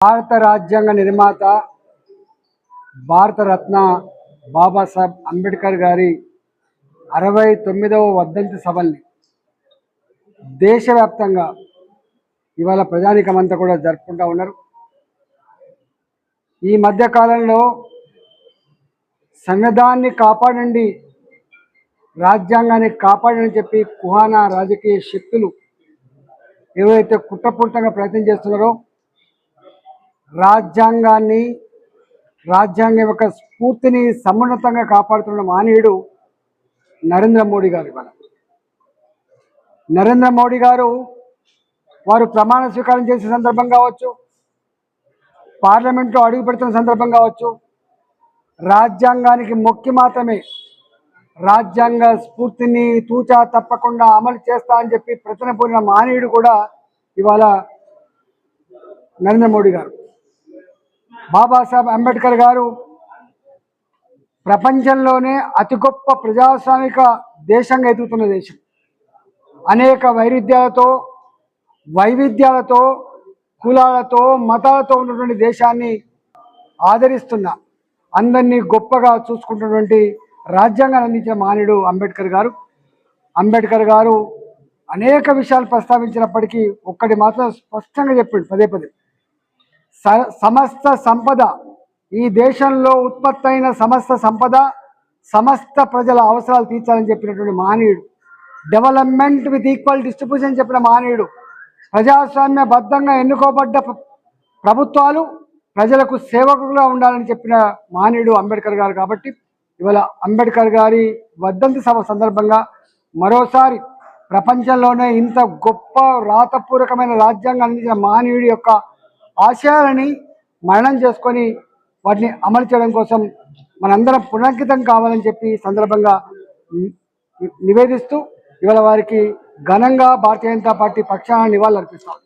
భారత రాజ్యాంగ నిర్మాత భారత రత్న బాబాసాహెబ్ అంబేద్కర్ గారి 69వ వర్ధంతి సభల్ని దేశవ్యాప్తంగా ఇవాళ ప్రజానీకమంతా కూడా జరుపుకుంటూ ఉన్నారు. ఈ మధ్య కాలంలో సంవిధానాన్ని కాపాడండి, రాజ్యాంగాన్ని కాపాడని చెప్పి కుహానా రాజకీయ శక్తులు ఏవైతే కుట్రపూరితంగా ప్రయత్నం చేస్తున్నారో రాజ్యాంగం యొక్క స్ఫూర్తిని సమున్నతంగా కాపాడుతున్న మానవుడు నరేంద్ర మోడీ గారు. నరేంద్ర మోడీ గారు వారు ప్రమాణ స్వీకారం చేసే సందర్భం కావచ్చు, పార్లమెంట్లో అడుగు పెడుతున్న సందర్భం కావచ్చు, రాజ్యాంగానికి మొక్కి మాత్రమే రాజ్యాంగ స్ఫూర్తిని తూచా తప్పకుండా అమలు చేస్తా అని చెప్పి ప్రతినపూరిన మానవుడు కూడా ఇవాళ నరేంద్ర మోడీ గారు. బాబాసాహెబ్ అంబేద్కర్ గారు ప్రపంచంలోనే అతి గొప్ప ప్రజాస్వామిక దేశంగా ఎదుగుతున్న దేశం. అనేక వైవిధ్యాలతో కులాలతో మతాలతో ఉన్నటువంటి దేశాన్ని ఆదరిస్తున్న, అందరినీ గొప్పగా చూసుకుంటున్నటువంటి రాజ్యాంగాన్ని అందించిన మానవుడు అంబేద్కర్ గారు. అంబేద్కర్ గారు అనేక విషయాలు ప్రస్తావించినప్పటికీ ఒక్కటి మాత్రం స్పష్టంగా చెప్పిండు పదే పదే, సమస్త సంపద, ఈ దేశంలో ఉత్పత్తి అయిన సమస్త సంపద సమస్త ప్రజల అవసరాలు తీర్చాలని చెప్పినటువంటి మానవుడు, డెవలప్మెంట్ విత్ ఈక్వల్ డిస్ట్రిబ్యూషన్ చెప్పిన మానవుడు, ప్రజాస్వామ్యబద్ధంగా ఎన్నుకోబడ్డ ప్రభుత్వాలు ప్రజలకు సేవకులుగా ఉండాలని చెప్పిన మానవుడు అంబేద్కర్ గారు. కాబట్టి ఇవాళ అంబేద్కర్ గారి వర్ధంతి సభ సందర్భంగా మరోసారి ప్రపంచంలోనే ఇంత గొప్ప రాతపూర్వకమైన రాజ్యాంగం అందించిన మానవుడి యొక్క ఆశయాలని మరణం చేసుకొని వాటిని అమలు చేయడం కోసం మనందరం పునరంకితం కావాలని చెప్పి సందర్భంగా నివేదిస్తూ ఇవాళ వారికి ఘనంగా భారతీయ జనతా పార్టీ పక్షాన నివాళులు అర్పిస్తాం.